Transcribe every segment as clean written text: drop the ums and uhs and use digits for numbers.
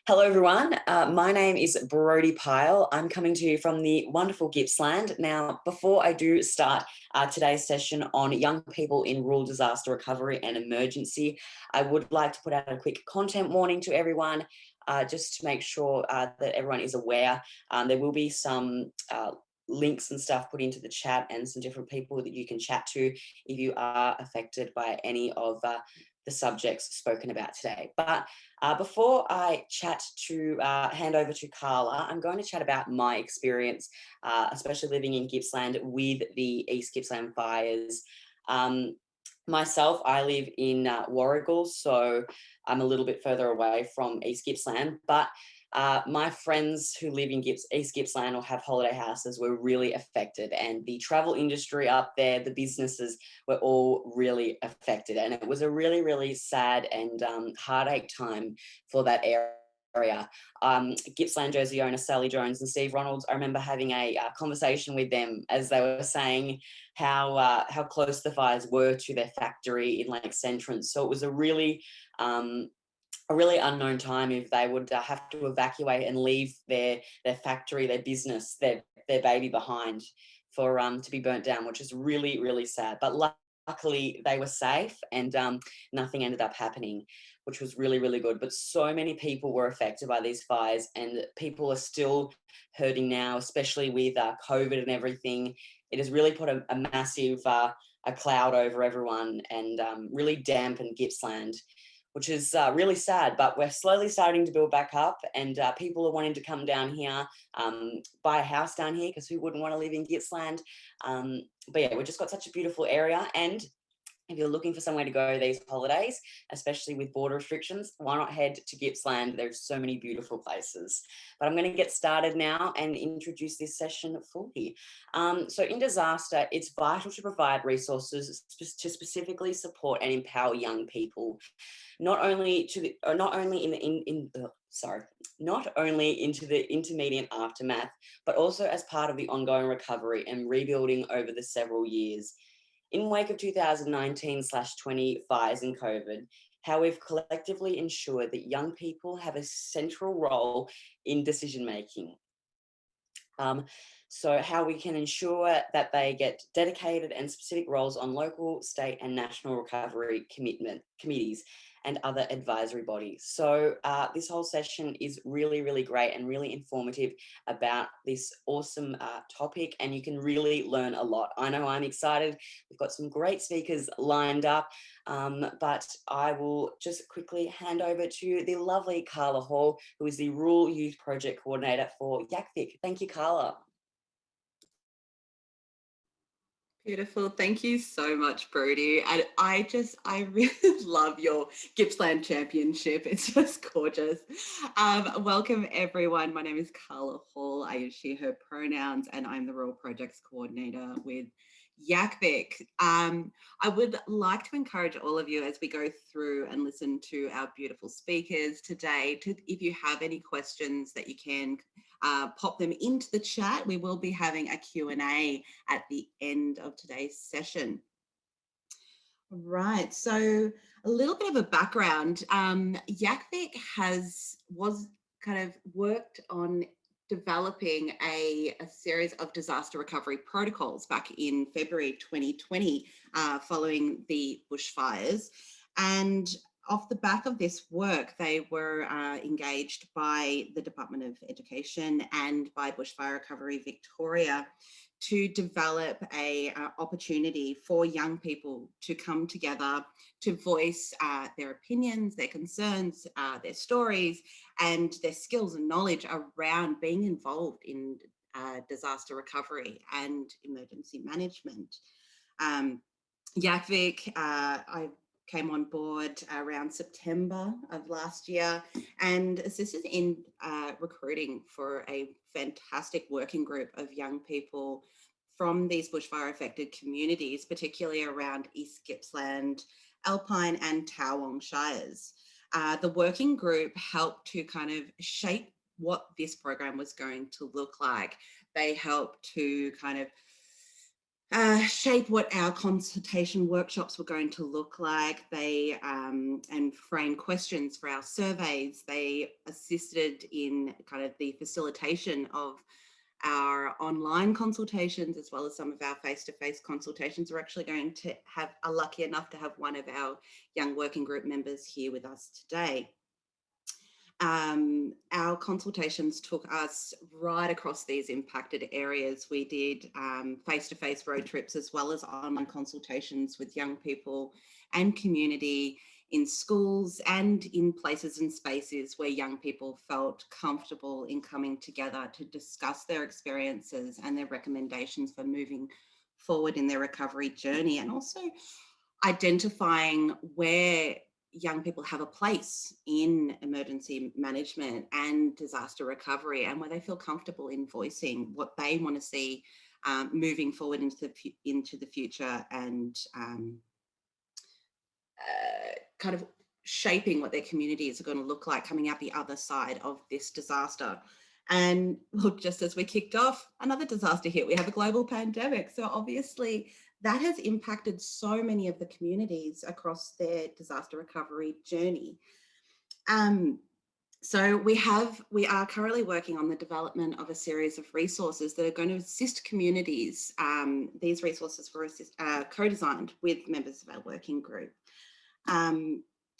Hello everyone, my name is Brodie Pyle. I'm coming to you from the wonderful Gippsland. Now, before I do start today's session on young people in rural disaster recovery and emergency, I would like to put out a quick content warning to everyone, just to make sure that everyone is aware. There will be some links and stuff put into the chat and some different people that you can chat to if you are affected by any of the subjects spoken about today. But before I hand over to Carla, I'm going to chat about my experience, especially living in Gippsland with the East Gippsland fires. Myself, I live in Warragul, so I'm a little bit further away from East Gippsland, but my friends who live in East Gippsland or have holiday houses were really affected, and the travel industry up there, the businesses were all really affected, and it was a really, really sad and heartache time for that area. Gippsland Jersey owner Sally Jones and Steve Ronalds, I remember having a conversation with them as they were saying how close the fires were to their factory in Lakes Entrance. So it was a really unknown time if they would have to evacuate and leave their factory, their business, their baby behind for to be burnt down, which is really, really sad. But luckily they were safe and nothing ended up happening, which was really, really good. But so many people were affected by these fires, and people are still hurting now, especially with COVID and everything. It has really put a massive a cloud over everyone and really dampened Gippsland, which is really sad, but we're slowly starting to build back up, and people are wanting to come down here, buy a house down here, because who wouldn't want to live in Gippsland? But yeah, we've just got such a beautiful area, and if you're looking for somewhere to go these holidays, especially with border restrictions, why not head to Gippsland? There's so many beautiful places. But I'm going to get started now and introduce this session fully. So in disaster, it's vital to provide resources to specifically support and empower young people, not only into the intermediate aftermath, but also as part of the ongoing recovery and rebuilding over the several years. In wake of 2019/20 fires and COVID, how we've collectively ensured that young people have a central role in decision making. So how we can ensure that they get dedicated and specific roles on local, state and national recovery committees and other advisory bodies. So this whole session is really, really great and really informative about this awesome topic, and you can really learn a lot. I know I'm excited. We've got some great speakers lined up, but I will just quickly hand over to the lovely Carla Hall, who is the Rural Youth Project Coordinator for YACVic. Thank you, Carla. Beautiful. Thank you so much, Brodie. And I really love your Gippsland Championship. It's just gorgeous. Welcome, everyone. My name is Carla Hall. I use she, her pronouns, and I'm the Rural Projects Coordinator with YACVic. I would like to encourage all of you as we go through and listen to our beautiful speakers today, if you have any questions that you can pop them into the chat. We will be having a Q&A at the end of today's session. Right, so a little bit of a background. YACVic was kind of worked on developing a series of disaster recovery protocols back in February 2020 following the bushfires. And off the back of this work, they were engaged by the Department of Education and by Bushfire Recovery Victoria to develop a opportunity for young people to come together to voice their opinions, their concerns, their stories, and their skills and knowledge around being involved in disaster recovery and emergency management. YACVic, I came on board around September of last year and assisted in recruiting for a fantastic working group of young people from these bushfire affected communities, particularly around East Gippsland, Alpine and Towong Shires. The working group helped to kind of shape what this program was going to look like. They helped to kind of shape what our consultation workshops were going to look like. They and framed questions for our surveys. They assisted in kind of the facilitation of our online consultations, as well as some of our face-to-face consultations. We're actually going to are lucky enough to have one of our young working group members here with us today. Our consultations took us right across these impacted areas. We did face-to-face road trips, as well as online consultations with young people and community in schools and in places and spaces where young people felt comfortable in coming together to discuss their experiences and their recommendations for moving forward in their recovery journey, and also identifying where young people have a place in emergency management and disaster recovery, and where they feel comfortable in voicing what they want to see moving forward into the future, and kind of shaping what their communities are going to look like coming out the other side of this disaster. And look, just as we kicked off, another disaster hit. We have a global pandemic. So obviously that has impacted so many of the communities across their disaster recovery journey. So we are currently working on the development of a series of resources that are going to assist communities. These resources were co-designed with members of our working group.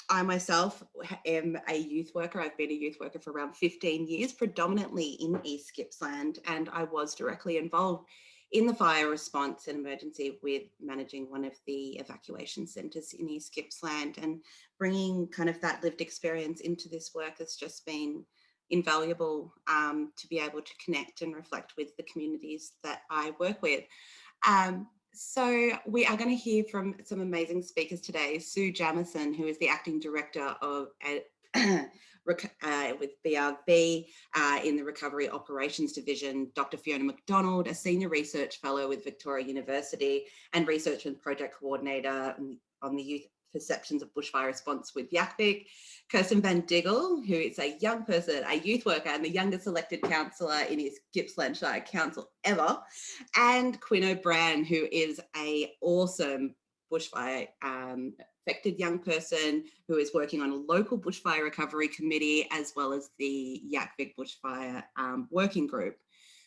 I myself am a youth worker. I've been a youth worker for around 15 years, predominantly in East Gippsland, and I was directly involved in the fire response and emergency with managing one of the evacuation centres in East Gippsland, and bringing kind of that lived experience into this work has just been invaluable to be able to connect and reflect with the communities that I work with. So we are going to hear from some amazing speakers today. Sue Jamieson, who is the Acting Director of with BRV in the Recovery Operations Division, Dr. Fiona McDonald, a Senior Research Fellow with Victoria University and Research and Project Coordinator on the Youth Perceptions of Bushfire Response with YACVic, Kirsten van Diggele, who is a young person, a youth worker, and the youngest elected councillor in his Gippsland Shire Council ever, and Quinn OBrien, who is an awesome bushfire affected young person who is working on a local bushfire recovery committee, as well as the YACVic bushfire working group.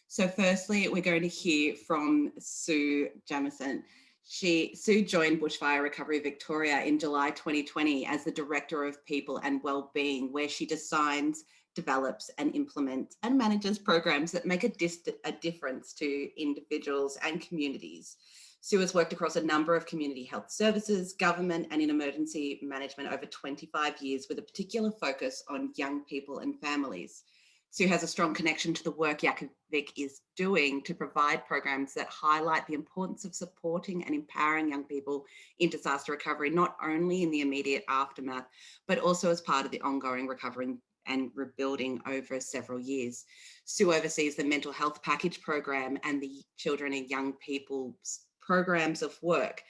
So firstly, we're going to hear from Sue Jamieson. Sue joined Bushfire Recovery Victoria in July 2020 as the Director of People and Wellbeing, where she designs, develops and implements and manages programs that make a difference to individuals and communities. Sue has worked across a number of community health services, government and in emergency management over 25 years, with a particular focus on young people and families. Sue has a strong connection to the work YACVic is doing to provide programs that highlight the importance of supporting and empowering young people in disaster recovery, not only in the immediate aftermath, but also as part of the ongoing recovery and rebuilding over several years. Sue oversees the mental health package program and the children and young people's programs of work.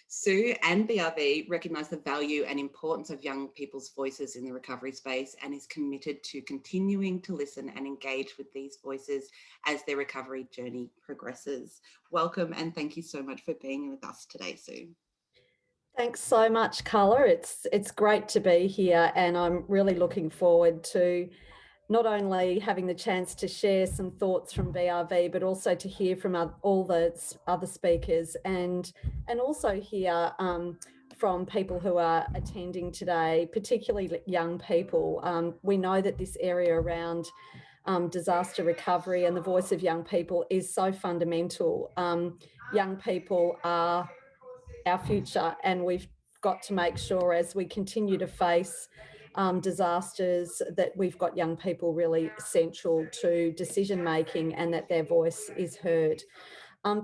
Sue and BRV recognise the value and importance of young people's voices in the recovery space, and is committed to continuing to listen and engage with these voices as their recovery journey progresses. Welcome, and thank you so much for being with us today, Sue. Thanks so much, Carla. It's great to be here, and I'm really looking forward to not only having the chance to share some thoughts from BRV, but also to hear from all the other speakers, and also hear from people who are attending today, particularly young people. We know that this area around disaster recovery and the voice of young people is so fundamental. Young people are our future, and we've got to make sure, as we continue to face disasters, that we've got young people really central to decision making and that their voice is heard.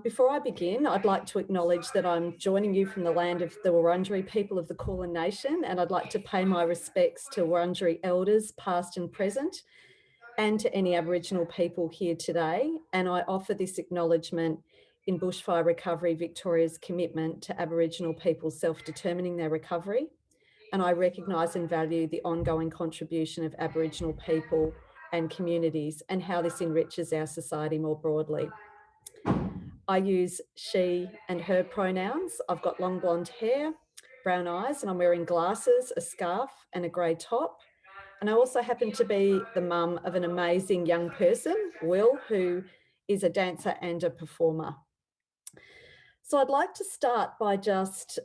Before I begin, I'd like to acknowledge that I'm joining you from the land of the Wurundjeri people of the Kulin Nation, and I'd like to pay my respects to Wurundjeri elders past and present, and to any Aboriginal people here today. And I offer this acknowledgement in Bushfire Recovery Victoria's commitment to Aboriginal people self-determining their recovery. And I recognise and value the ongoing contribution of Aboriginal people and communities, and how this enriches our society more broadly. I use she and her pronouns. I've got long blonde hair, brown eyes, and I'm wearing glasses, a scarf and a grey top. And I also happen to be the mum of an amazing young person, Will, who is a dancer and a performer. So I'd like to start by just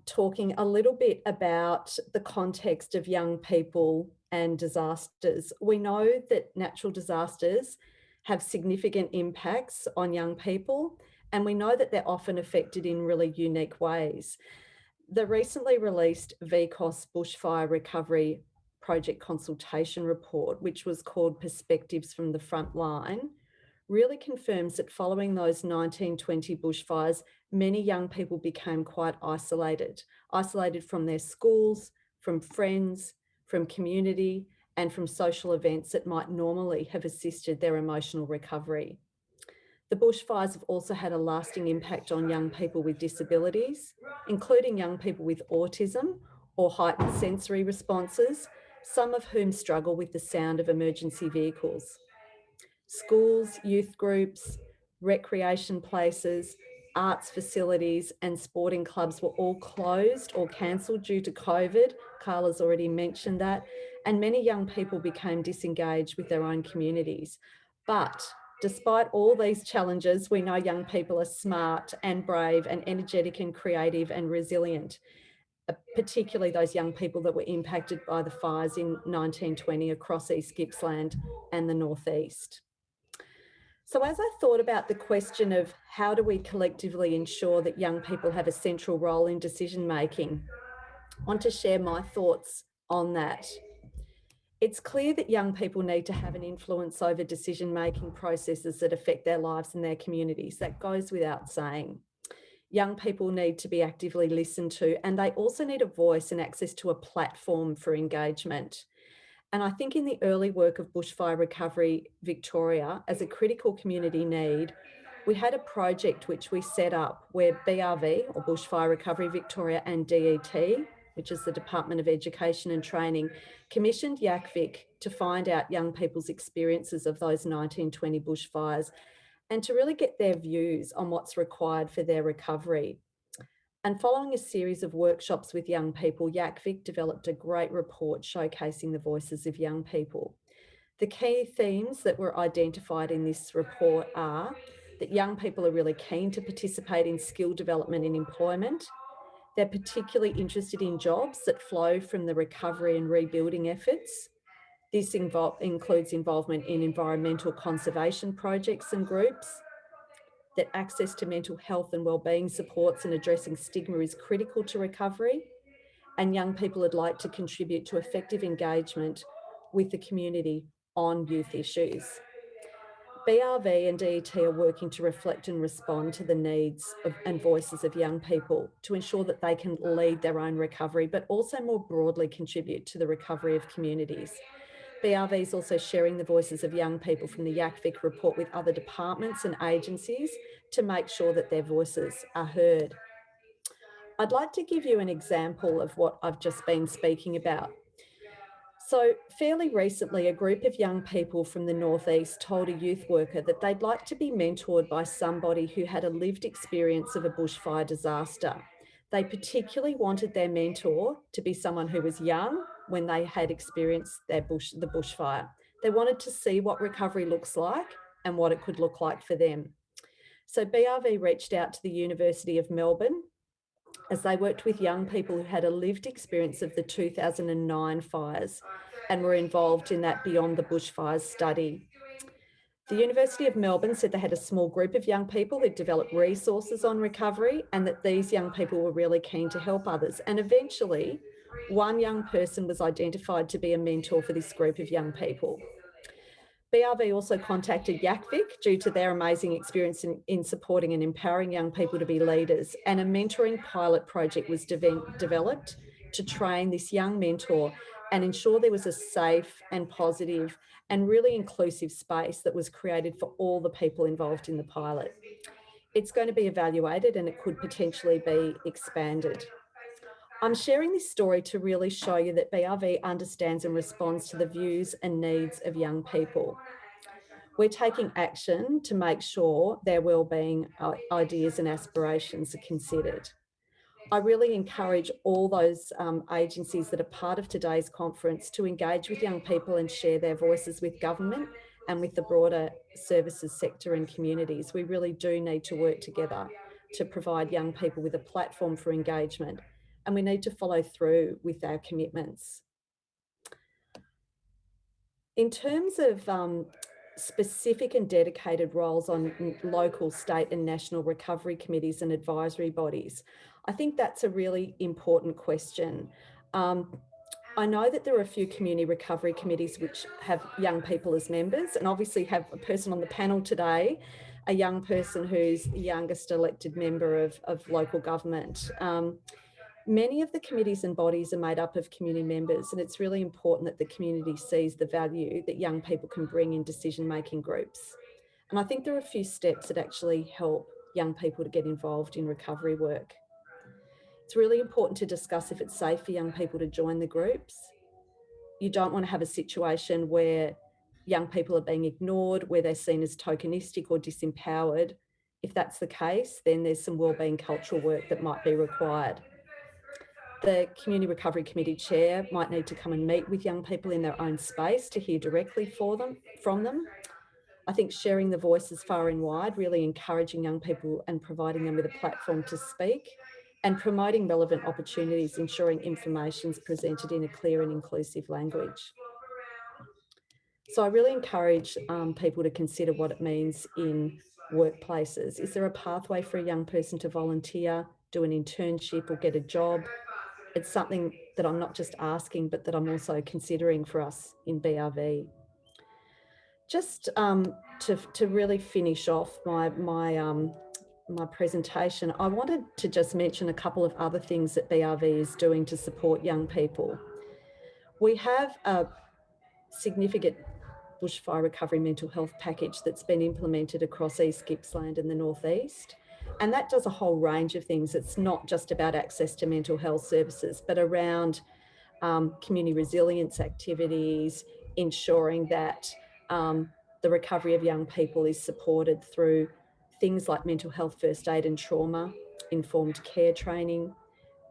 talking a little bit about the context of young people and disasters. We know that natural disasters have significant impacts on young people, and we know that they're often affected in really unique ways. The recently released VCOS Bushfire Recovery Project Consultation Report, which was called Perspectives from the Front Line, really confirms that following those 1920 bushfires, many young people became quite isolated from their schools, from friends, from community, and from social events that might normally have assisted their emotional recovery. The bushfires have also had a lasting impact on young people with disabilities, including young people with autism or heightened sensory responses, some of whom struggle with the sound of emergency vehicles. Schools, youth groups, recreation places, arts facilities and sporting clubs were all closed or cancelled due to COVID. Carla's already mentioned that. And many young people became disengaged with their own communities. But despite all these challenges, we know young people are smart and brave and energetic and creative and resilient, particularly those young people that were impacted by the fires in 1920 across East Gippsland and the Northeast. So as I thought about the question of how do we collectively ensure that young people have a central role in decision making, I want to share my thoughts on that. It's clear that young people need to have an influence over decision-making processes that affect their lives and their communities. That goes without saying. Young people need to be actively listened to, and they also need a voice and access to a platform for engagement. And I think in the early work of Bushfire Recovery Victoria, as a critical community need, we had a project which we set up where BRV, or Bushfire Recovery Victoria, and DET, which is the Department of Education and Training, commissioned YACVic to find out young people's experiences of those 1920 bushfires and to really get their views on what's required for their recovery. And following a series of workshops with young people, YACVic developed a great report showcasing the voices of young people. The key themes that were identified in this report are that young people are really keen to participate in skill development and employment. They're particularly interested in jobs that flow from the recovery and rebuilding efforts. This includes involvement in environmental conservation projects and groups, that access to mental health and wellbeing supports and addressing stigma is critical to recovery, and young people would like to contribute to effective engagement with the community on youth issues. BRV and DET are working to reflect and respond to the needs and voices of young people to ensure that they can lead their own recovery, but also more broadly contribute to the recovery of communities. BRV is also sharing the voices of young people from the YACVic report with other departments and agencies to make sure that their voices are heard. I'd like to give you an example of what I've just been speaking about. So fairly recently, a group of young people from the Northeast told a youth worker that they'd like to be mentored by somebody who had a lived experience of a bushfire disaster. They particularly wanted their mentor to be someone who was young when they had experienced the bushfire. They wanted to see what recovery looks like and what it could look like for them. So BRV reached out to the University of Melbourne as they worked with young people who had a lived experience of the 2009 fires and were involved in that Beyond the Bushfires study. The University of Melbourne said they had a small group of young people who developed resources on recovery and that these young people were really keen to help others. And eventually, one young person was identified to be a mentor for this group of young people. BRV also contacted YACVic due to their amazing experience in supporting and empowering young people to be leaders, and a mentoring pilot project was developed to train this young mentor and ensure there was a safe and positive and really inclusive space that was created for all the people involved in the pilot. It's going to be evaluated and it could potentially be expanded. I'm sharing this story to really show you that BRV understands and responds to the views and needs of young people. we're taking action to make sure their wellbeing ideas and aspirations are considered. I really encourage all those agencies that are part of today's conference to engage with young people and share their voices with government and with the broader services sector and communities. We really do need to work together to provide young people with a platform for engagement, and we need to follow through with our commitments. In terms of specific and dedicated roles on local, state and national recovery committees and advisory bodies, I think that's a really important question. I know that there are a few community recovery committees which have young people as members, and obviously have a person on the panel today, a young person who's the youngest elected member of local government. Many of the committees and bodies are made up of community members, and it's really important that the community sees the value that young people can bring in decision-making groups. And I think there are a few steps that actually help young people to get involved in recovery work. It's really important to discuss if it's safe for young people to join the groups. You don't want to have a situation where young people are being ignored, where they're seen as tokenistic or disempowered. If that's the case, then there's some wellbeing cultural work that might be required. The Community Recovery Committee Chair might need to come and meet with young people in their own space to hear directly from them. I think sharing the voices far and wide, really encouraging young people and providing them with a platform to speak, and promoting relevant opportunities, ensuring information is presented in a clear and inclusive language. So I really encourage people to consider what it means in workplaces. Is there a pathway for a young person to volunteer, do an internship or get a job? It's something that I'm not just asking, but that I'm also considering for us in BRV. Just to really finish off my presentation, I wanted to just mention a couple of other things that BRV is doing to support young people. We have a significant bushfire recovery mental health package that's been implemented across East Gippsland and the North East. And that does a whole range of things. It's not just about access to mental health services, but around community resilience activities, ensuring that the recovery of young people is supported through things like mental health first aid and trauma, informed care training,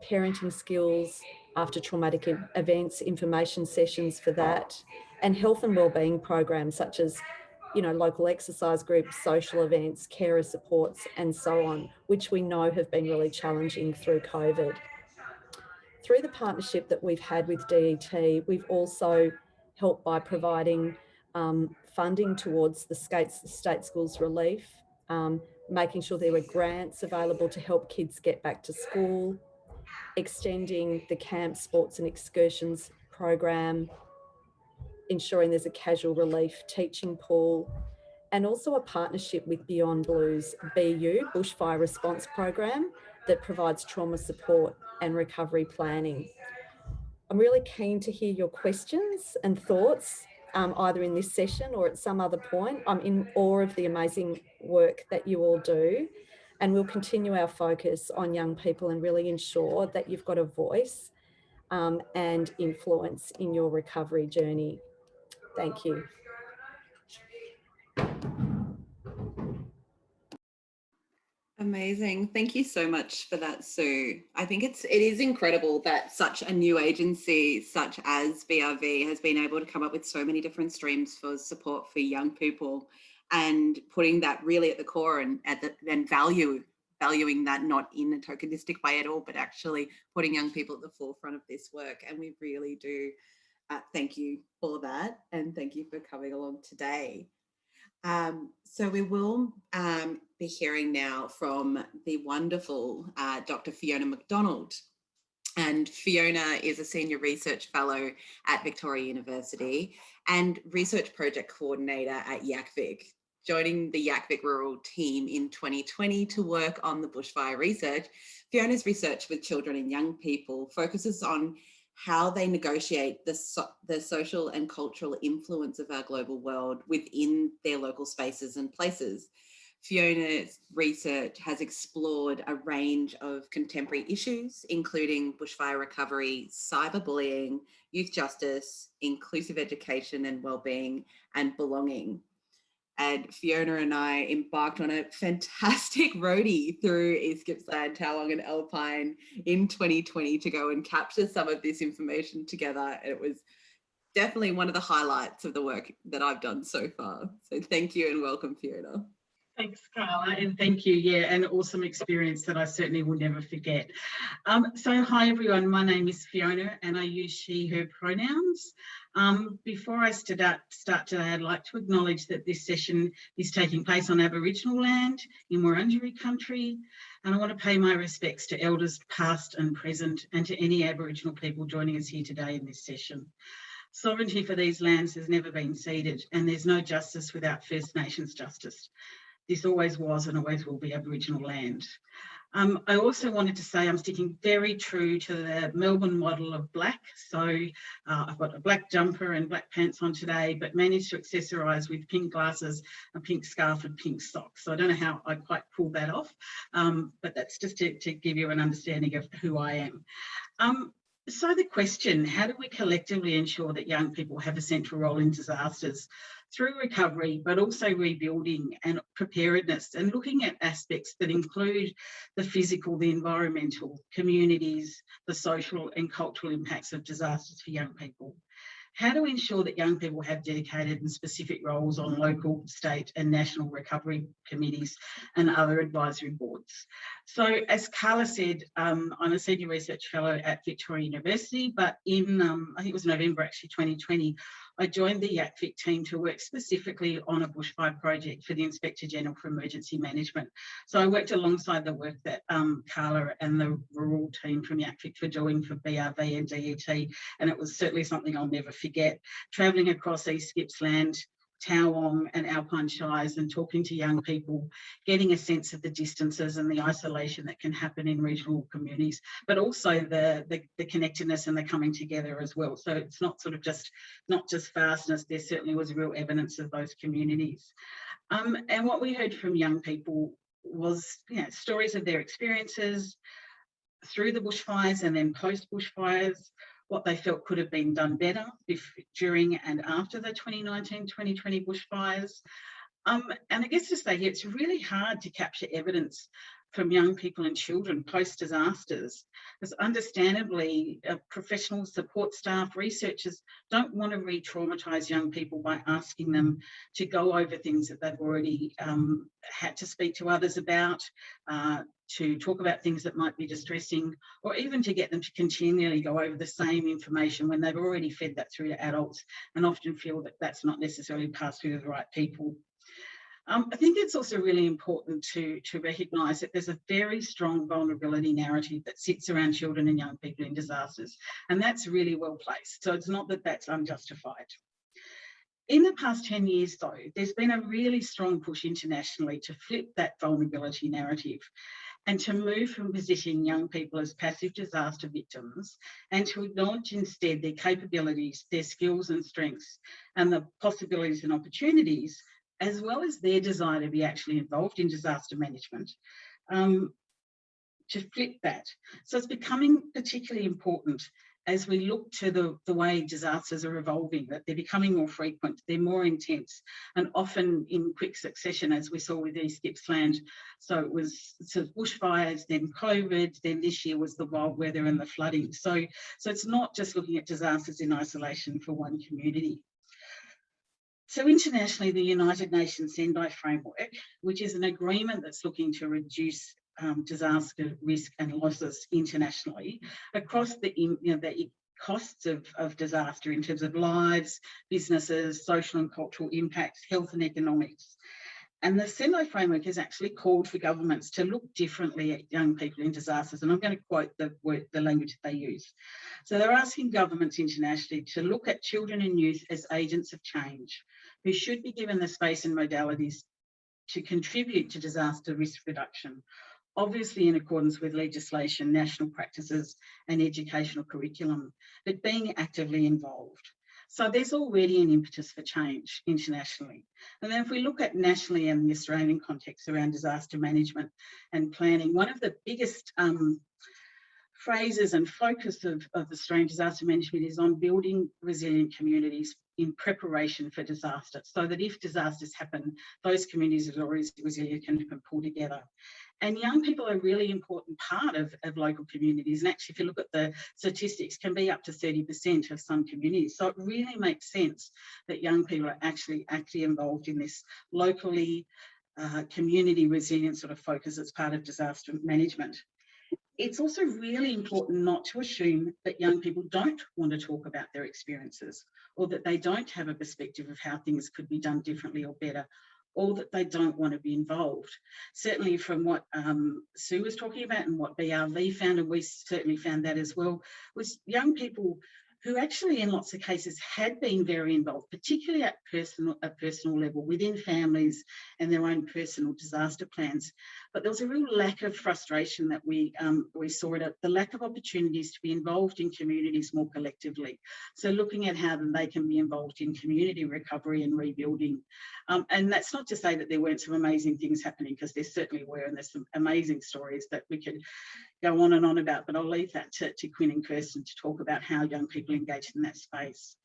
parenting skills after traumatic events, information sessions for that, and health and wellbeing programs such as local exercise groups, social events, carer supports, and so on, which we know have been really challenging through COVID. Through the partnership that we've had with DET, we've also helped by providing funding towards the state schools relief, making sure there were grants available to help kids get back to school, extending the camp sports and excursions program, ensuring there's a casual relief teaching pool, and also a partnership with Beyond Blue's BU, Bushfire Response Program, that provides trauma support and recovery planning. I'm really keen to hear your questions and thoughts, either in this session or at some other point. I'm in awe of the amazing work that you all do, and we'll continue our focus on young people and really ensure that you've got a voice and influence in your recovery journey. Thank you. Amazing. Thank you so much for that, Sue. I think it is incredible that such a new agency such as BRV has been able to come up with so many different streams for support for young people, and putting that really at the core and valuing that not in a tokenistic way at all, but actually putting young people at the forefront of this work. And we really do thank you for that, and thank you for coming along today. So we will be hearing now from the wonderful Dr. Fiona McDonald. And Fiona is a senior research fellow at Victoria University and research project coordinator at YACVic, joining the YACVic rural team in 2020 to work on the bushfire research. Fiona's research with children and young people focuses on how they negotiate the social and cultural influence of our global world within their local spaces and places. Fiona's research has explored a range of contemporary issues, including bushfire recovery, cyberbullying, youth justice, inclusive education and wellbeing, and belonging. and Fiona and I embarked on a fantastic roadie through East Gippsland, Towong and Alpine in 2020 to go and capture some of this information together. It was definitely one of the highlights of the work that I've done so far. So thank you and welcome, Fiona. Thanks, Carla, and thank you. Yeah, an awesome experience that I certainly will never forget. So hi everyone, my name is Fiona and I use she, her pronouns. Before I start today, I'd like to acknowledge that this session is taking place on Aboriginal land in Wurundjeri country, and I want to pay my respects to elders past and present and to any Aboriginal people joining us here today in this session. Sovereignty for these lands has never been ceded, and there's no justice without First Nations justice. This always was and always will be Aboriginal land. I also wanted to say I'm sticking very true to the Melbourne model of black. So I've got a black jumper and black pants on today, but managed to accessorise with pink glasses, a pink scarf and pink socks. So I don't know how I quite pulled that off, but that's just to give you an understanding of who I am. So the question, how do we collectively ensure that young people have a central role in disasters through recovery, but also rebuilding and preparedness, and looking at aspects that include the physical, the environmental, communities, the social and cultural impacts of disasters for young people? How do we ensure that young people have dedicated and specific roles on local, state and national recovery committees and other advisory boards? So as Carla said, I'm a senior research fellow at Victoria University, but in, I think it was November actually 2020, I joined the YACVic team to work specifically on a bushfire project for the Inspector General for Emergency Management. So I worked alongside the work that Carla and the rural team from YACVic were doing for BRV and DET, and it was certainly something I'll never forget. Travelling across East Gippsland, Towong and Alpine Shires and talking to young people, getting a sense of the distances and the isolation that can happen in regional communities, but also the connectedness and the coming together as well. So it's not sort of not just vastness, there certainly was real evidence of those communities. And what we heard from young people was, you know, stories of their experiences through the bushfires and then post bushfires, what they felt could have been done better during and after the 2019-2020 bushfires. And I guess to say here, it's really hard to capture evidence from young people and children post-disasters, because understandably, professional support staff, researchers don't want to re-traumatise young people by asking them to go over things that they've already had to speak to others about, to talk about things that might be distressing, or even to get them to continually go over the same information when they've already fed that through to adults and often feel that that's not necessarily passed through to the right people. I think it's also really important to recognise that there's a very strong vulnerability narrative that sits around children and young people in disasters, and that's really well placed. So it's not that that's unjustified. In the past 10 years, though, there's been a really strong push internationally to flip that vulnerability narrative and to move from positioning young people as passive disaster victims and to acknowledge instead their capabilities, their skills and strengths, and the possibilities and opportunities, as well as their desire to be actually involved in disaster management, to flip that. So it's becoming particularly important as we look to the way disasters are evolving, that they're becoming more frequent, they're more intense, and often in quick succession, as we saw with East Gippsland. So it was sort of bushfires, then COVID, then this year was the wild weather and the flooding. So it's not just looking at disasters in isolation for one community. So internationally, the United Nations Sendai Framework, which is an agreement that's looking to reduce disaster risk and losses internationally across the costs of disaster in terms of lives, businesses, social and cultural impacts, health and economics. And the Sendai Framework has actually called for governments to look differently at young people in disasters. And I'm going to quote the language that they use. So they're asking governments internationally to look at children and youth as agents of change, who should be given the space and modalities to contribute to disaster risk reduction, obviously in accordance with legislation, national practices and educational curriculum, but being actively involved. So there's already an impetus for change internationally. And then if we look at nationally and the Australian context around disaster management and planning, one of the biggest phrases and focus of Australian disaster management is on building resilient communities in preparation for disaster, so that if disasters happen, those communities are always resilient and can pull together. And young people are a really important part of local communities. And actually, if you look at the statistics, can be up to 30% of some communities. So it really makes sense that young people are actually involved in this locally community resilient sort of focus as part of disaster management. It's also really important not to assume that young people don't want to talk about their experiences, or that they don't have a perspective of how things could be done differently or better, or that they don't want to be involved. Certainly from what Sue was talking about and what BRV found, and we certainly found that as well, was young people who actually in lots of cases had been very involved, particularly at a personal level within families and their own personal disaster plans. But there was a real lack of frustration that we saw it, the lack of opportunities to be involved in communities more collectively. So looking at how they can be involved in community recovery and rebuilding. And that's not to say that there weren't some amazing things happening, because there certainly were, and there's some amazing stories that we could go on and on about, but I'll leave that to Quinn and Kirsten to talk about how young people engaged in that space.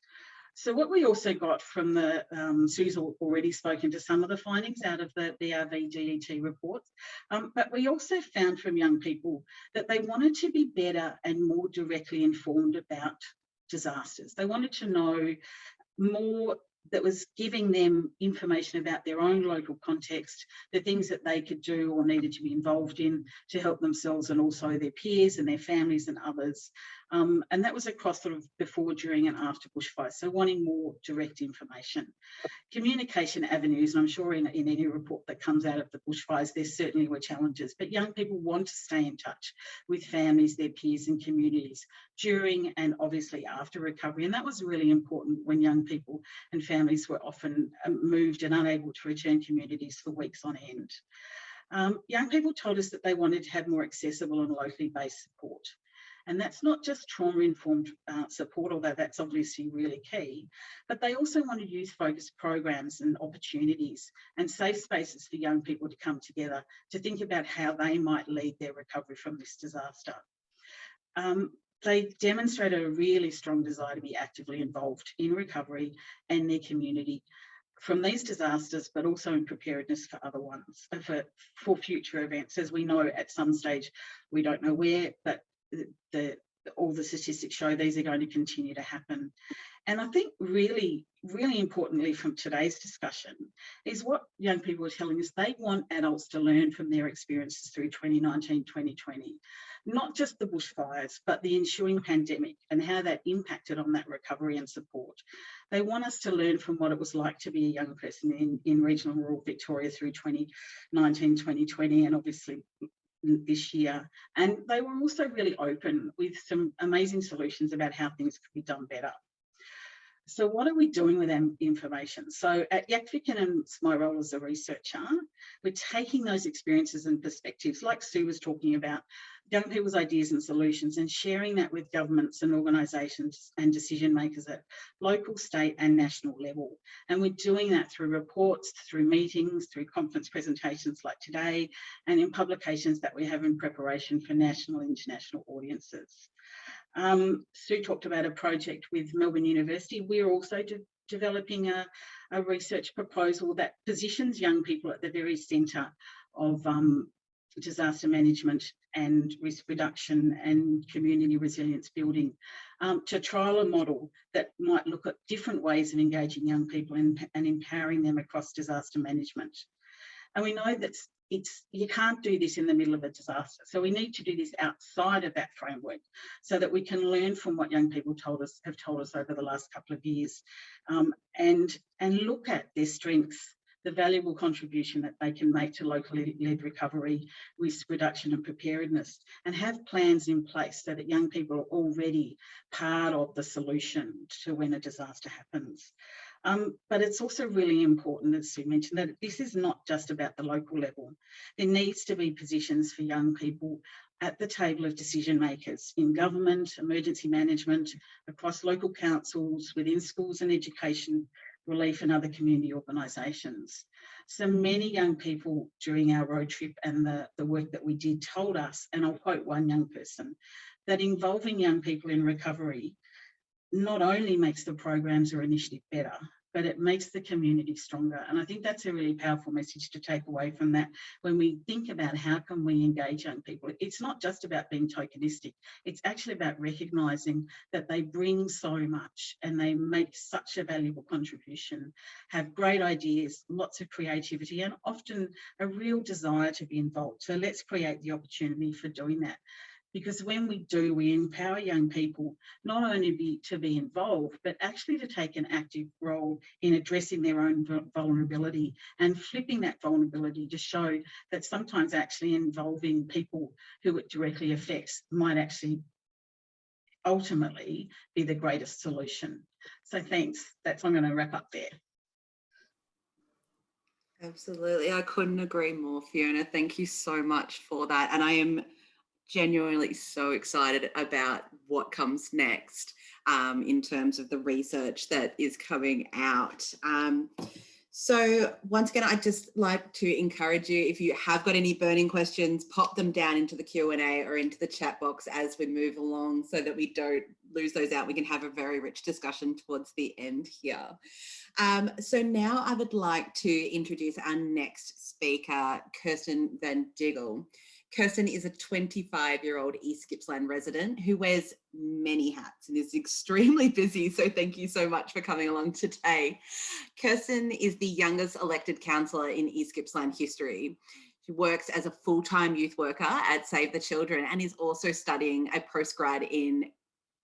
So what we also got from the, Sue's already spoken to some of the findings out of the BRV DET reports, but we also found from young people that they wanted to be better and more directly informed about disasters. They wanted to know more that was giving them information about their own local context, the things that they could do or needed to be involved in to help themselves and also their peers and their families and others. And that was across sort of before, during and after bushfires, so wanting more direct information. Communication avenues, and I'm sure in any report that comes out of the bushfires, there certainly were challenges, but young people want to stay in touch with families, their peers and communities during and obviously after recovery. And that was really important when young people and families were often moved and unable to return communities for weeks on end. Young people told us that they wanted to have more accessible and locally based support. And that's not just trauma-informed support, although that's obviously really key, but they also wanted youth-focused programs and opportunities and safe spaces for young people to come together to think about how they might lead their recovery from this disaster. They demonstrated a really strong desire to be actively involved in recovery and their community from these disasters, but also in preparedness for other ones, for future events. As we know, at some stage, we don't know where, but all the statistics show these are going to continue to happen. And I think really, really importantly from today's discussion is what young people are telling us. They want adults to learn from their experiences through 2019, 2020, not just the bushfires, but the ensuing pandemic and how that impacted on that recovery and support. They want us to learn from what it was like to be a young person in regional and rural Victoria through 2019, 2020, and obviously this year. And they were also really open with some amazing solutions about how things could be done better. So what are we doing with that information? So at YACVic, and it's my role as a researcher, we're taking those experiences and perspectives, like Sue was talking about, young people's ideas and solutions, and sharing that with governments and organisations and decision makers at local, state and national level. And we're doing that through reports, through meetings, through conference presentations like today, and in publications that we have in preparation for national and international audiences. Sue talked about a project with Melbourne University. We're also developing a research proposal that positions young people at the very centre of disaster management and risk reduction and community resilience building, to trial a model that might look at different ways of engaging young people and empowering them across disaster management. And we know that you can't do this in the middle of a disaster. So we need to do this outside of that framework so that we can learn from what young people have told us over the last couple of years, and look at their strengths, the valuable contribution that they can make to locally led recovery, risk reduction and preparedness, and have plans in place so that young people are already part of the solution to when a disaster happens. But it's also really important, as Sue mentioned, that this is not just about the local level. There needs to be positions for young people at the table of decision makers in government, emergency management, across local councils, within schools and education, relief and other community organisations. So many young people during our road trip and the work that we did told us, and I'll quote one young person, that involving young people in recovery not only makes the programs or initiative better, but it makes the community stronger. And I think that's a really powerful message to take away from that. When we think about how can we engage young people, it's not just about being tokenistic. It's actually about recognising that they bring so much and they make such a valuable contribution, have great ideas, lots of creativity, and often a real desire to be involved. So let's create the opportunity for doing that. Because when we do, we empower young people not only to be involved, but actually to take an active role in addressing their own vulnerability and flipping that vulnerability to show that sometimes actually involving people who it directly affects might actually ultimately be the greatest solution. So thanks. I'm going to wrap up there. Absolutely. I couldn't agree more, Fiona. Thank you so much for that. And I am genuinely so excited about what comes next in terms of the research that is coming out. So once again, I'd just like to encourage you, if you have got any burning questions, pop them down into the Q&A or into the chat box as we move along so that we don't lose those out. We can have a very rich discussion towards the end here. So now I would like to introduce our next speaker, Kirsten van Diggele. Kirsten is a 25-year-old East Gippsland resident who wears many hats and is extremely busy. So thank you so much for coming along today. Kirsten is the youngest elected councillor in East Gippsland history. She works as a full-time youth worker at Save the Children and is also studying a postgrad in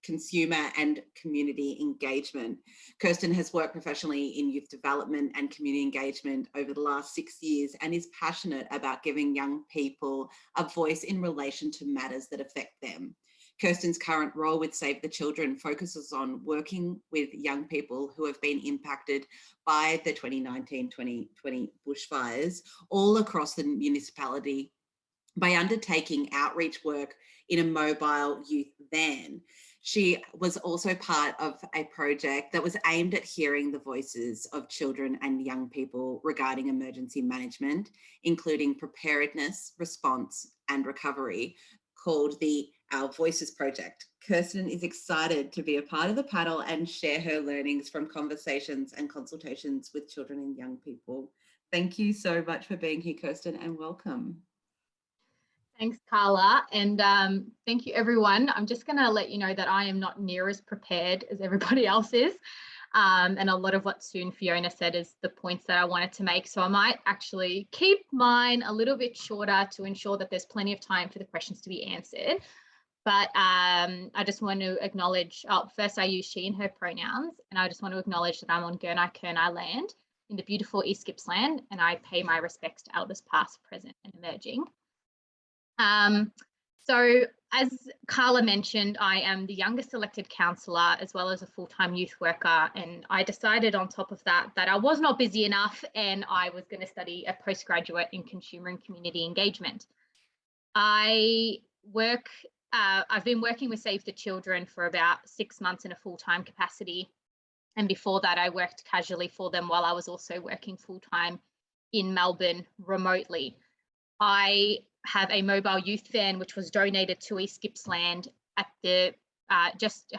consumer and community engagement. Kirsten has worked professionally in youth development and community engagement over the last 6 years and is passionate about giving young people a voice in relation to matters that affect them. Kirsten's current role with Save the Children focuses on working with young people who have been impacted by the 2019-2020 bushfires all across the municipality by undertaking outreach work in a mobile youth van. She was also part of a project that was aimed at hearing the voices of children and young people regarding emergency management, including preparedness, response, and recovery, called the Our Voices Project. Kirsten is excited to be a part of the panel and share her learnings from conversations and consultations with children and young people. Thank you so much for being here, Kirsten, and welcome. Thanks, Carla, and thank you, everyone. I'm just going to let you know that I am not near as prepared as everybody else is, and a lot of what Fiona said is the points that I wanted to make, so I might actually keep mine a little bit shorter to ensure that there's plenty of time for the questions to be answered. But I just want to acknowledge, first I use she and her pronouns, and I just want to acknowledge that I'm on Gurnai land in the beautiful East Gippsland, and I pay my respects to elders past, present and emerging. So as Carla mentioned, I am the youngest elected councillor as well as a full-time youth worker, and I decided on top of that I was not busy enough and I was going to study a postgraduate in consumer and community engagement. I've been working with Save the Children for about 6 months in a full-time capacity, and before that I worked casually for them while I was also working full-time in Melbourne remotely. I have a mobile youth van which was donated to East Gippsland at the I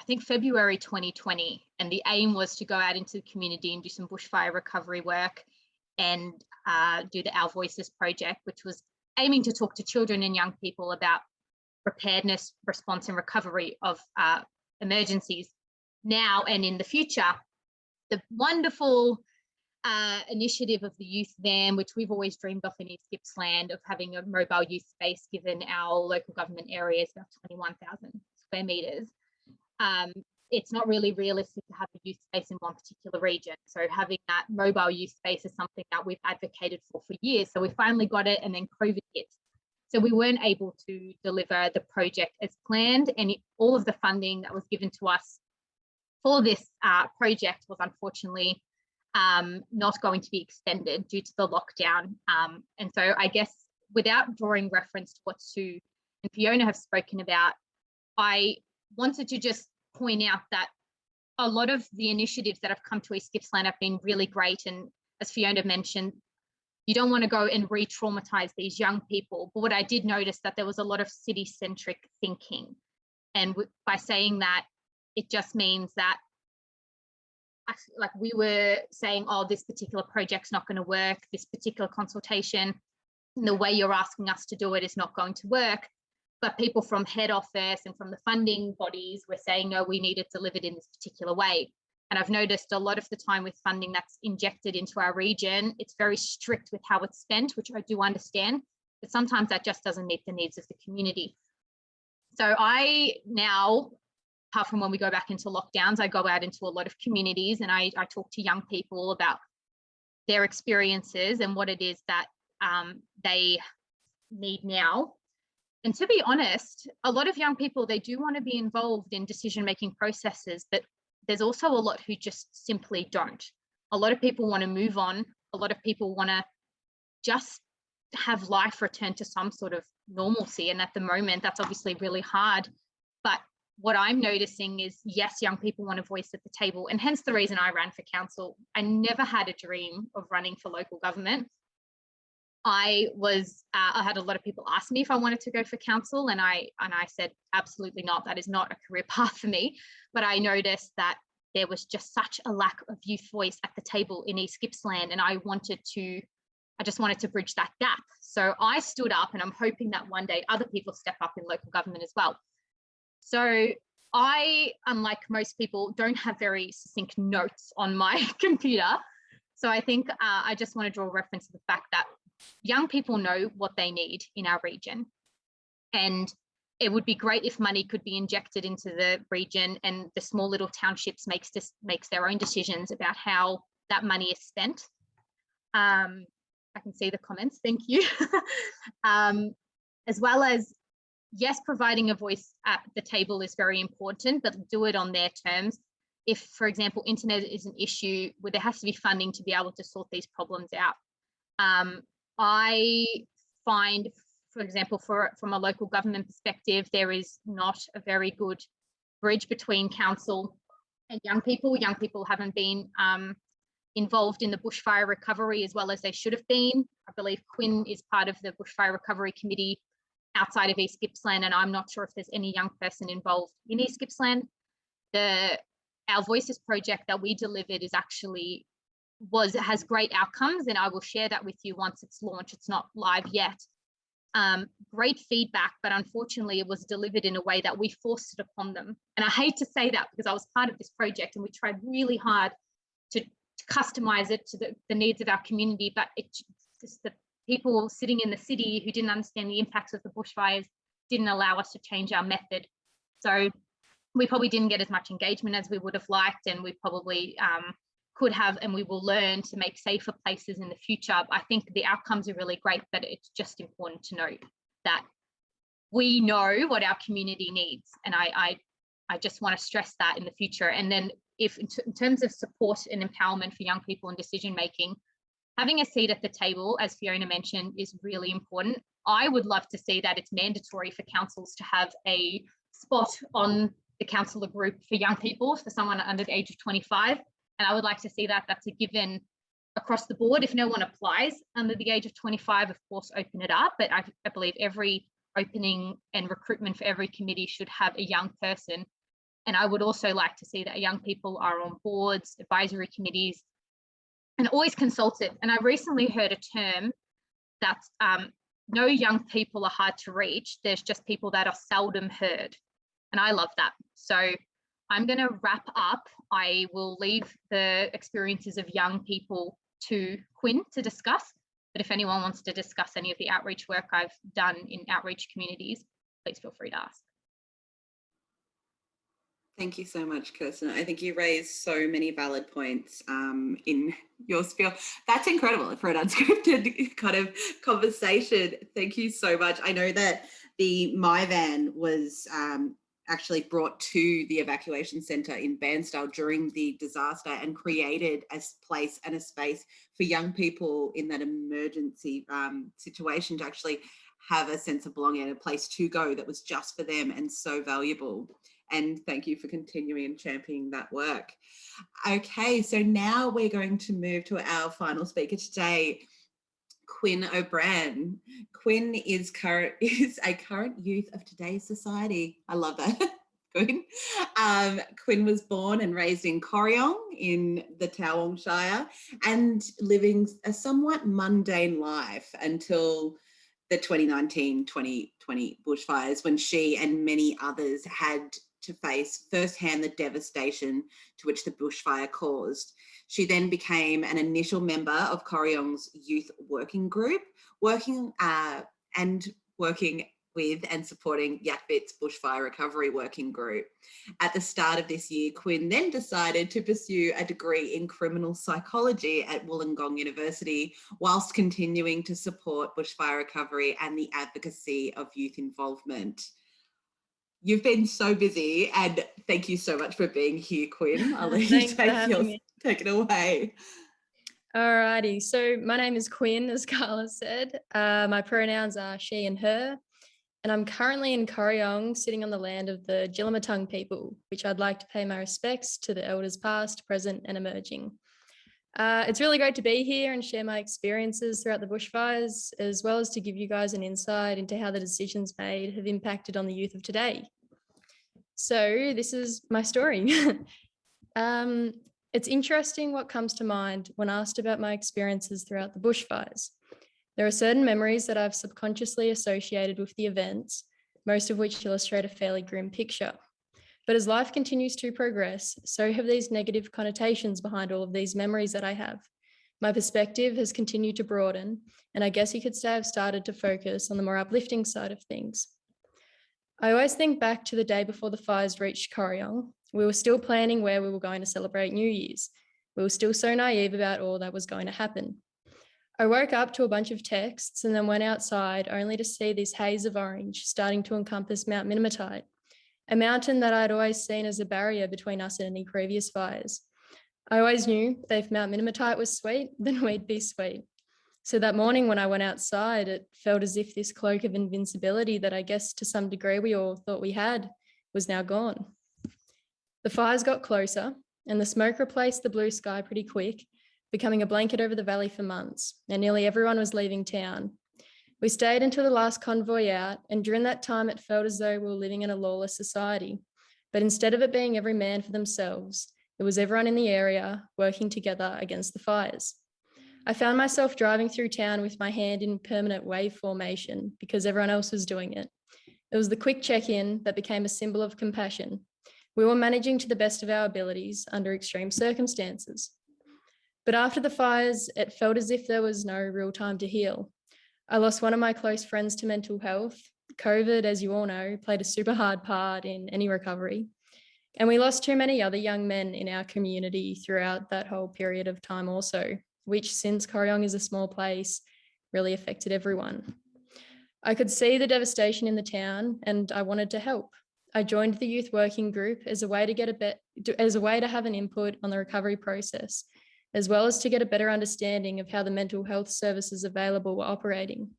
think February 2020, and the aim was to go out into the community and do some bushfire recovery work and do the Our Voices project, which was aiming to talk to children and young people about preparedness, response and recovery of emergencies now and in the future. The wonderful initiative of the youth van, which we've always dreamed of in East Gippsland, of having a mobile youth space given our local government area is about 21,000 square metres. It's not really realistic to have a youth space in one particular region. So having that mobile youth space is something that we've advocated for years. So we finally got it, and then COVID hit. So we weren't able to deliver the project as planned, and all of the funding that was given to us for this project was unfortunately not going to be extended due to the lockdown. And so I guess without drawing reference to what Sue and Fiona have spoken about, I wanted to just point out that a lot of the initiatives that have come to East Gippsland have been really great. And as Fiona mentioned, you don't want to go and re-traumatize these young people. But what I did notice that there was a lot of city-centric thinking. And by saying that, it just means that, like, we were saying, oh, this particular project's not going to work, this particular consultation, the way you're asking us to do it is not going to work. But people from head office and from the funding bodies were saying, no, we need it delivered in this particular way. And I've noticed a lot of the time with funding that's injected into our region, it's very strict with how it's spent, which I do understand, but sometimes that just doesn't meet the needs of the community. So I now, apart from when we go back into lockdowns, I go out into a lot of communities and I talk to young people about their experiences and what it is that they need now. And to be honest, a lot of young people, they do want to be involved in decision-making processes, but there's also a lot who just simply don't. A lot of people want to move on. A lot of people want to just have life return to some sort of normalcy. And at the moment, that's obviously really hard. But what I'm noticing is, yes, young people want a voice at the table, and hence the reason I ran for council. I never had a dream of running for local government. I had a lot of people ask me if I wanted to go for council, and I said, absolutely not. That is not a career path for me. But I noticed that there was just such a lack of youth voice at the table in East Gippsland, and I just wanted to bridge that gap. So I stood up, and I'm hoping that one day other people step up in local government as well. So I, unlike most people, don't have very succinct notes on my computer. So I think I just want to draw reference to the fact that young people know what they need in our region. And it would be great if money could be injected into the region and the small little townships makes their own decisions about how that money is spent. I can see the comments, thank you. As well as, yes, providing a voice at the table is very important, but do it on their terms. If, for example, internet is an issue, where there has to be funding to be able to sort these problems out. I find, for example, from a local government perspective, there is not a very good bridge between council and young people. Young people haven't been involved in the bushfire recovery as well as they should have been. I believe Quinn is part of the bushfire recovery committee outside of East Gippsland, and I'm not sure if there's any young person involved in East Gippsland. Our Voices project that we delivered has great outcomes, and I will share that with you once it's launched. It's not live yet. Great feedback, but unfortunately it was delivered in a way that we forced it upon them. And I hate to say that because I was part of this project and we tried really hard to customize it to the needs of our community, but it's just the people sitting in the city who didn't understand the impacts of the bushfires didn't allow us to change our method. So we probably didn't get as much engagement as we would have liked, and we probably could have, and we will learn to make safer places in the future. I think the outcomes are really great, but it's just important to note that we know what our community needs. And I just want to stress that in the future. And then if in terms of support and empowerment for young people in decision making, having a seat at the table, as Fiona mentioned, is really important. I would love to see that it's mandatory for councils to have a spot on the councillor group for young people, for someone under the age of 25. And I would like to see that that's a given across the board. If no one applies under the age of 25, of course, open it up. But I believe every opening and recruitment for every committee should have a young person. And I would also like to see that young people are on boards, advisory committees, and always consulted. And I recently heard a term that no young people are hard to reach. There's just people that are seldom heard. And I love that. So I'm going to wrap up. I will leave the experiences of young people to Quinn to discuss. But if anyone wants to discuss any of the outreach work I've done in outreach communities, please feel free to ask. Thank you so much, Kirsten. I think you raised so many valid points in your spiel. That's incredible for an unscripted kind of conversation. Thank you so much. I know that the My Van was actually brought to the evacuation centre in Bairnsdale during the disaster and created a place and a space for young people in that emergency situation to actually have a sense of belonging and a place to go that was just for them and so valuable. And thank you for continuing and championing that work. Okay, so now we're going to move to our final speaker today, Quinn OBrien. Quinn is a current youth of today's society. I love that. Quinn. Quinn was born and raised in Corryong in the Towong Shire and living a somewhat mundane life until the 2019-2020 bushfires, when she and many others had to face firsthand the devastation to which the bushfire caused. She then became an initial member of Corryong's youth working group, working with and supporting YACVic's Bushfire Recovery Working Group. At the start of this year, Quinn then decided to pursue a degree in criminal psychology at Wollongong University, whilst continuing to support bushfire recovery and the advocacy of youth involvement. You've been so busy, and thank you so much for being here, Quinn. I'll let you take it away. Alrighty, so my name is Quinn, as Carla said. My pronouns are she and her, and I'm currently in Corryong, sitting on the land of the Diggele people, which I'd like to pay my respects to the elders past, present and emerging. It's really great to be here and share my experiences throughout the bushfires, as well as to give you guys an insight into how the decisions made have impacted on the youth of today. So this is my story. It's interesting what comes to mind when asked about my experiences throughout the bushfires. There are certain memories that I've subconsciously associated with the events, most of which illustrate a fairly grim picture. But as life continues to progress, so have these negative connotations behind all of these memories that I have. My perspective has continued to broaden, and I guess you could say I've started to focus on the more uplifting side of things. I always think back to the day before the fires reached Corryong. We were still planning where we were going to celebrate New Year's. We were still so naive about all that was going to happen. I woke up to a bunch of texts and then went outside only to see this haze of orange starting to encompass Mount Minimatite, a mountain that I'd always seen as a barrier between us and any previous fires. I always knew that if Mount Minimatite was sweet, then we'd be sweet. So that morning when I went outside, it felt as if this cloak of invincibility that I guess to some degree we all thought we had was now gone. The fires got closer and the smoke replaced the blue sky pretty quick, becoming a blanket over the valley for months, and nearly everyone was leaving town. We stayed until the last convoy out, and during that time it felt as though we were living in a lawless society. But instead of it being every man for themselves, it was everyone in the area working together against the fires. I found myself driving through town with my hand in permanent wave formation because everyone else was doing it. It was the quick check-in that became a symbol of compassion. We were managing to the best of our abilities under extreme circumstances. But after the fires, it felt as if there was no real time to heal. I lost one of my close friends to mental health. COVID, as you all know, played a super hard part in any recovery. And we lost too many other young men in our community throughout that whole period of time also, which, since Corryong is a small place, really affected everyone. I could see the devastation in the town and I wanted to help. I joined the youth working group as a way to have an input on the recovery process, as well as to get a better understanding of how the mental health services available were operating.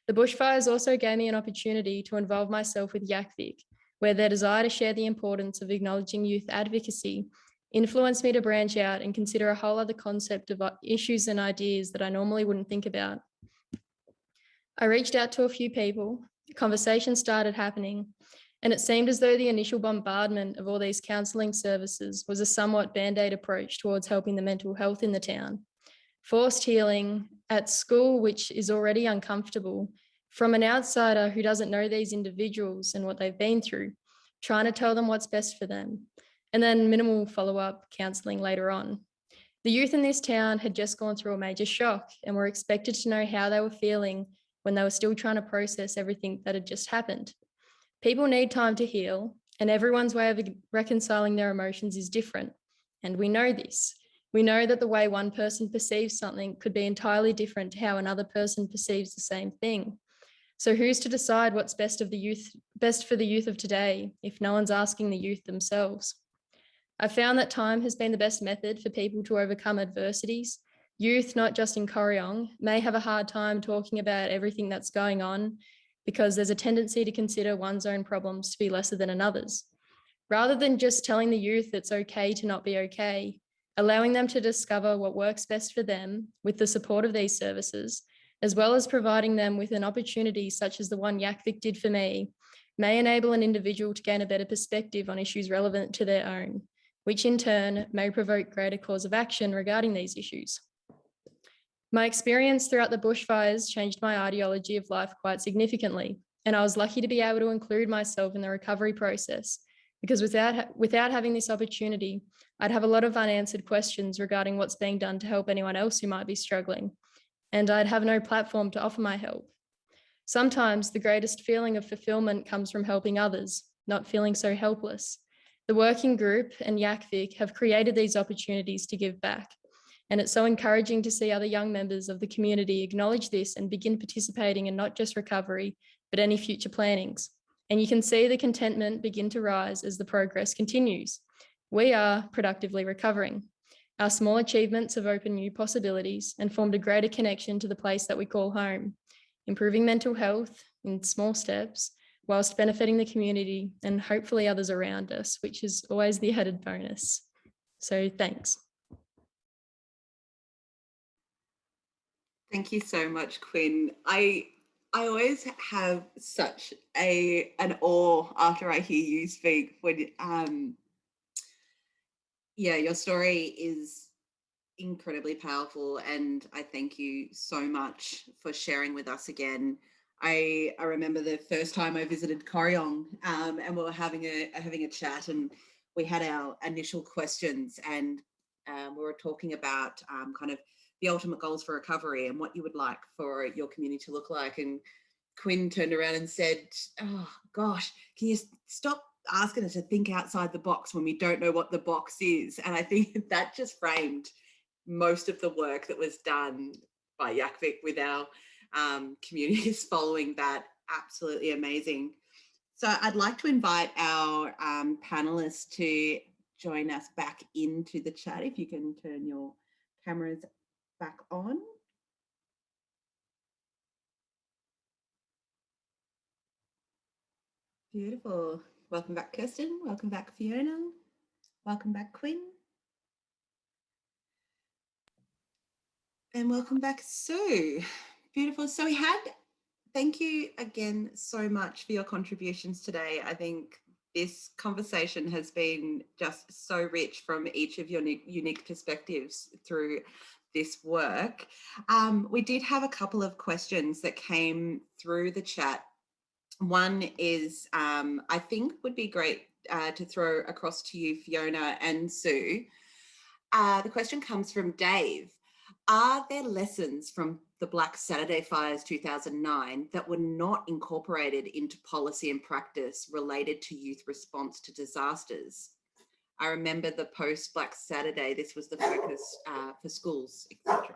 The bushfires also gave me an opportunity to involve myself with YACVic, where their desire to share the importance of acknowledging youth advocacy influenced me to branch out and consider a whole other concept of issues and ideas that I normally wouldn't think about. I reached out to a few people, conversations started happening, and it seemed as though the initial bombardment of all these counselling services was a somewhat band-aid approach towards helping the mental health in the town. Forced healing at school, which is already uncomfortable, from an outsider who doesn't know these individuals and what they've been through, trying to tell them what's best for them, and then minimal follow-up counselling later on. The youth in this town had just gone through a major shock and were expected to know how they were feeling when they were still trying to process everything that had just happened. People need time to heal, and everyone's way of reconciling their emotions is different. And we know this. We know that the way one person perceives something could be entirely different to how another person perceives the same thing. So who's to decide what's best for the youth of today if no one's asking the youth themselves? I found that time has been the best method for people to overcome adversities. Youth, not just in Corryong, may have a hard time talking about everything that's going on, because there's a tendency to consider one's own problems to be lesser than another's. Rather than just telling the youth it's okay to not be okay, allowing them to discover what works best for them with the support of these services, as well as providing them with an opportunity such as the one YACVic did for me, may enable an individual to gain a better perspective on issues relevant to their own, which in turn may provoke greater cause of action regarding these issues. My experience throughout the bushfires changed my ideology of life quite significantly, and I was lucky to be able to include myself in the recovery process, because without having this opportunity, I'd have a lot of unanswered questions regarding what's being done to help anyone else who might be struggling, and I'd have no platform to offer my help. Sometimes the greatest feeling of fulfillment comes from helping others, not feeling so helpless. The working group and YACVic have created these opportunities to give back, and it's so encouraging to see other young members of the community acknowledge this and begin participating in not just recovery, but any future plannings. And you can see the contentment begin to rise as the progress continues. We are productively recovering. Our small achievements have opened new possibilities and formed a greater connection to the place that we call home, improving mental health in small steps, whilst benefiting the community and hopefully others around us, which is always the added bonus. So thanks. Thank you so much, Quinn. I always have such an awe after I hear you speak when, yeah, your story is incredibly powerful, and I thank you so much for sharing with us again. I remember the first time I visited Corryong, and we were having a chat, and we had our initial questions, and we were talking about kind of the ultimate goals for recovery and what you would like for your community to look like. And Quinn turned around and said, "Oh gosh, can you stop asking us to think outside the box when we don't know what the box is?" And I think that just framed most of the work that was done by YACVic with our communities following that. Absolutely amazing. So I'd like to invite our panelists to join us back into the chat. If you can turn your cameras back on. Beautiful. Welcome back, Kirsten. Welcome back, Fiona. Welcome back, Quinn. And welcome back, Sue. Beautiful. So we had, thank you again so much for your contributions today. I think this conversation has been just so rich from each of your unique perspectives through this work. We did have a couple of questions that came through the chat. One is, I think would be great to throw across to you, Fiona and Sue. The question comes from Dave. Are there lessons from the Black Saturday fires 2009 that were not incorporated into policy and practice related to youth response to disasters? I remember the post Black Saturday, this was the focus for schools, etc.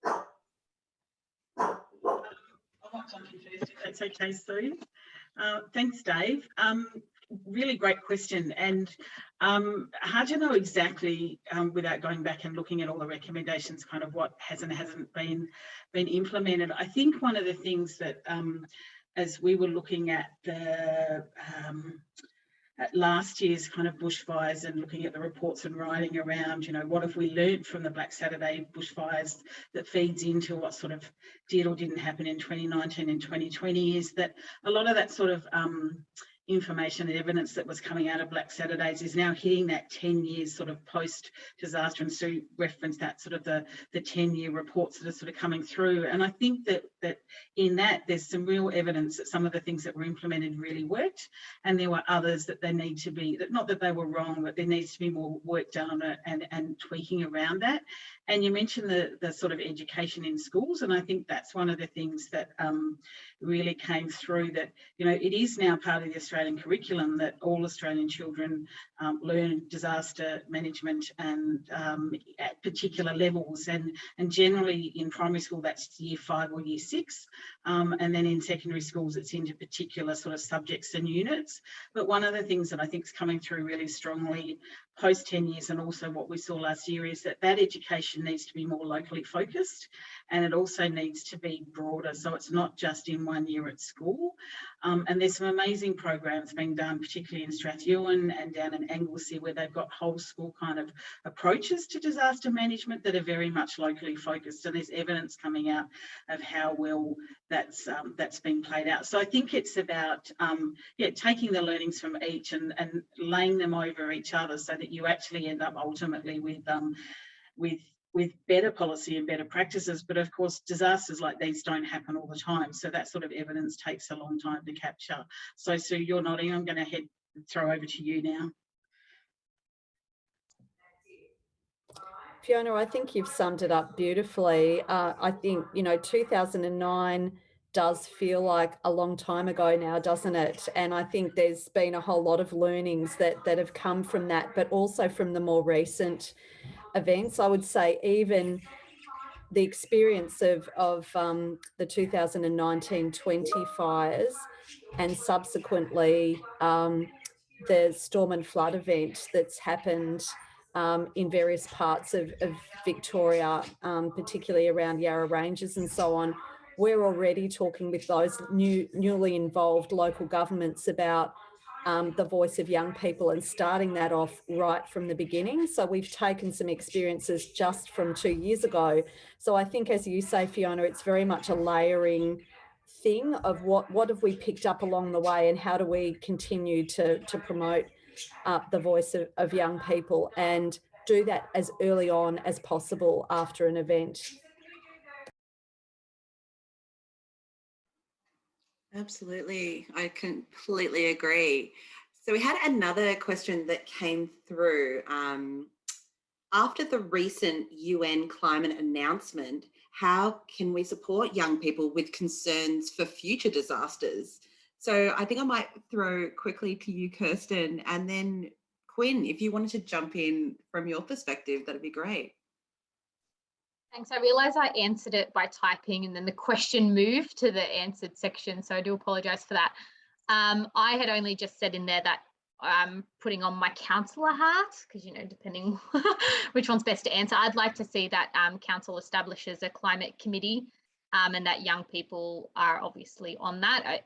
I might jump in first, if that's okay, Sue. Thanks, Dave. Really great question, and hard to know exactly without going back and looking at all the recommendations, kind of what has and hasn't been implemented. I think one of the things that, as we were looking at the at last year's kind of bushfires and looking at the reports and writing around, you know, what have we learned from the Black Saturday bushfires that feeds into what sort of did or didn't happen in 2019 and 2020 is that a lot of that sort of information and evidence that was coming out of Black Saturdays is now hitting that 10 years sort of post-disaster, and Sue referenced that sort of the 10-year reports that are sort of coming through. And I think that in that there's some real evidence that some of the things that were implemented really worked, and there were others that they need to be, that not that they were wrong, but there needs to be more work done on it and tweaking around that. And you mentioned the sort of education in schools, and I think that's one of the things that really came through, that, you know, it is now part of the Australian curriculum that all Australian children learn disaster management and at particular levels, and generally in primary school that's year 5 or year 6, and then in secondary schools it's into particular sort of subjects and units. But one of the things that I think is coming through really strongly post 10 years, and also what we saw last year, is that education needs to be more locally focused, and it also needs to be broader, so it's not just in 1 year at school. And there's some amazing programs being done, particularly in Strathewen and down in Anglesey, where they've got whole school kind of approaches to disaster management that are very much locally focused, and there's evidence coming out of how well that's been played out. So I think it's about taking the learnings from each and laying them over each other, so that you actually end up ultimately with better policy and better practices. But of course, disasters like these don't happen all the time, so that sort of evidence takes a long time to capture. So Sue, you're nodding. I'm going to throw over to you now. Fiona, I think you've summed it up beautifully. I think, 2009 does feel like a long time ago now, doesn't it? And I think there's been a whole lot of learnings that have come from that, but also from the more recent events. I would say even the experience of the 2019-20 fires, and subsequently the storm and flood event that's happened in various parts of Victoria, particularly around Yarra Ranges and so on. We're already talking with those newly involved local governments about the voice of young people, and starting that off right from the beginning. So we've taken some experiences just from 2 years ago. So I think, as you say, Fiona, it's very much a layering thing of what have we picked up along the way, and how do we continue to promote the voice of young people, and do that as early on as possible after an event. Absolutely, I completely agree. So we had another question that came through. After the recent UN climate announcement, how can we support young people with concerns for future disasters? So I think I might throw quickly to you, Kirsten, and then Quinn, if you wanted to jump in from your perspective, that'd be great. Thanks. I realise I answered it by typing, and then the question moved to the answered section, so I do apologise for that. I had only just said in there that I'm putting on my councillor hat, because, depending which one's best to answer, I'd like to see that council establishes a climate committee, and that young people are obviously on that.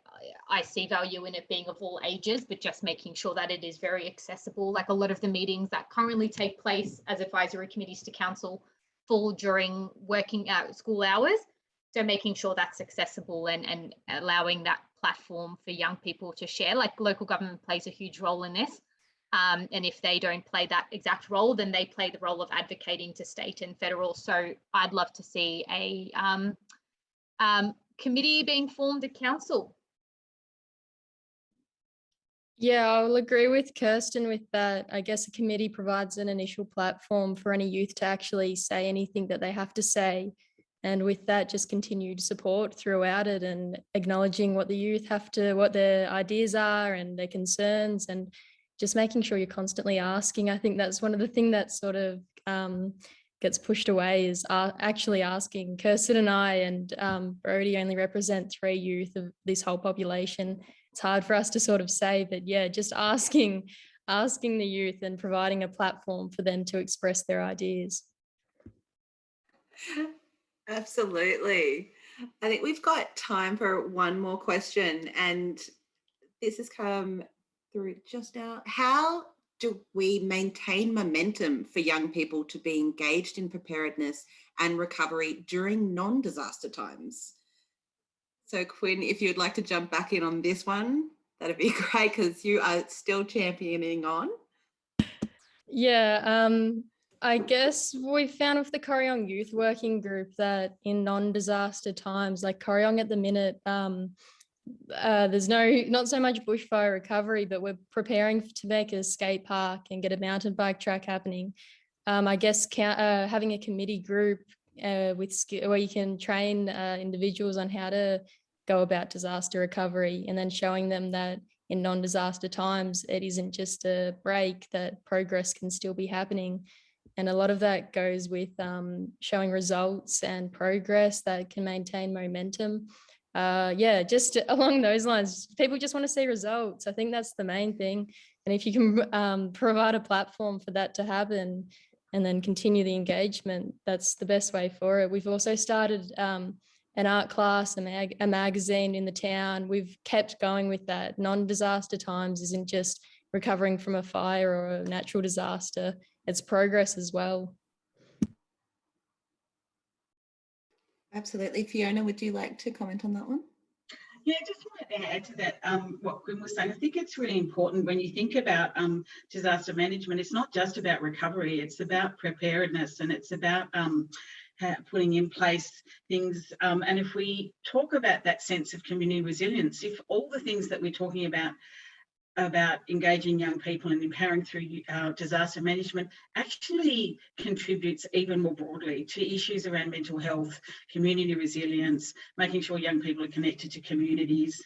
I see value in it being of all ages, but just making sure that it is very accessible. Like a lot of the meetings that currently take place as advisory committees to council fall during working school hours. So making sure that's accessible and allowing that platform for young people to share. Like local government plays a huge role in this. And if they don't play that exact role, then they play the role of advocating to state and federal. So I'd love to see a committee being formed at council. Yeah, I'll agree with Kirsten with that. I guess a committee provides an initial platform for any youth to actually say anything that they have to say. And with that, just continued support throughout it, and acknowledging what the youth what their ideas are and their concerns, and just making sure you're constantly asking. I think that's one of the things that sort of gets pushed away, is actually asking. Kirsten and I and Brody only represent 3 youth of this whole population. It's hard for us to sort of say, but yeah, just asking the youth and providing a platform for them to express their ideas. Absolutely. I think we've got time for one more question, and this has come through just now. How do we maintain momentum for young people to be engaged in preparedness and recovery during non-disaster times? So Quinn, if you'd like to jump back in on this one, that'd be great, because you are still championing on. Yeah, I guess we found with the Corryong Youth Working Group that in non-disaster times, like Corryong at the minute, there's not so much bushfire recovery, but we're preparing to make a skate park and get a mountain bike track happening. I guess having a committee group where you can train individuals on how to go about disaster recovery, and then showing them that in non-disaster times, it isn't just a break, that progress can still be happening. And a lot of that goes with showing results and progress that can maintain momentum. Yeah, just along those lines, people just want to see results. I think that's the main thing. And if you can provide a platform for that to happen and then continue the engagement, that's the best way for it. We've also started an art class, a magazine in the town. We've kept going with that. Non-disaster times isn't just recovering from a fire or a natural disaster, it's progress as well. Absolutely. Fiona, would you like to comment on that one? Yeah, I just wanted to add to that what Quinn was saying. I think it's really important when you think about disaster management, it's not just about recovery, it's about preparedness, and it's about putting in place things. And if we talk about that sense of community resilience, if all the things that we're talking about engaging young people and empowering through disaster management actually contributes even more broadly to issues around mental health, community resilience, making sure young people are connected to communities,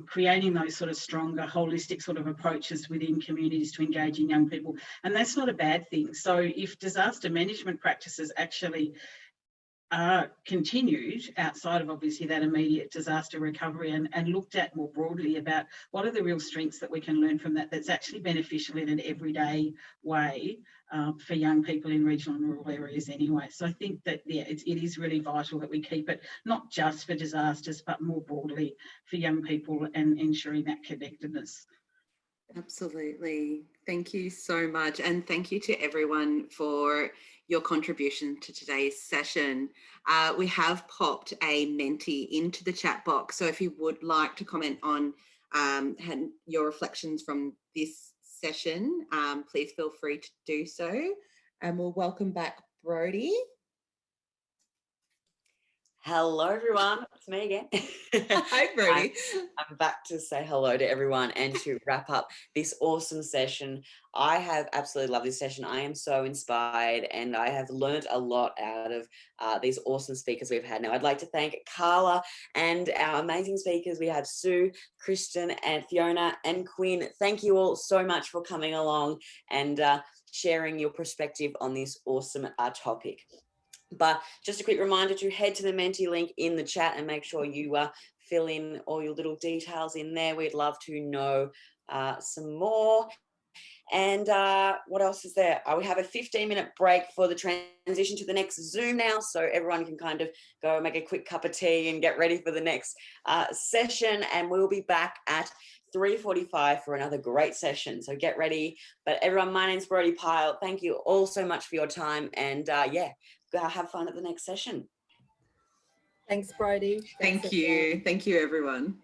creating those sort of stronger holistic sort of approaches within communities to engaging young people. And that's not a bad thing. So if disaster management practices actually are continued outside of obviously that immediate disaster recovery and looked at more broadly about what are the real strengths that we can learn from that that's actually beneficial in an everyday way for young people in regional and rural areas anyway. So I think that, yeah, it is really vital that we keep it not just for disasters but more broadly for young people and ensuring that connectedness. Absolutely. Thank you so much. And thank you to everyone for your contribution to today's session. We have popped a Menti into the chat box. So if you would like to comment on your reflections from this session, please feel free to do so. And we'll welcome back Brodie. Hello, everyone. It's me again. Hi, Brodie. I'm back to say hello to everyone and to wrap up this awesome session. I have absolutely loved this session. I am so inspired and I have learned a lot out of these awesome speakers we've had. Now, I'd like to thank Carla and our amazing speakers. We have Sue, Kirsten, and Fiona and Quinn. Thank you all so much for coming along and sharing your perspective on this awesome topic. But just a quick reminder to head to the Menti link in the chat and make sure you fill in all your little details in there. We'd love to know some more. And what else is there? We have a 15-minute break for the transition to the next Zoom now, so everyone can kind of go make a quick cup of tea and get ready for the next session. And we'll be back at 3:45 for another great session. So get ready. But everyone, my name's Brodie Pyle. Thank you all so much for your time. And yeah, have fun at the next session. Thanks, Brodie. Thank you. Thank you, everyone.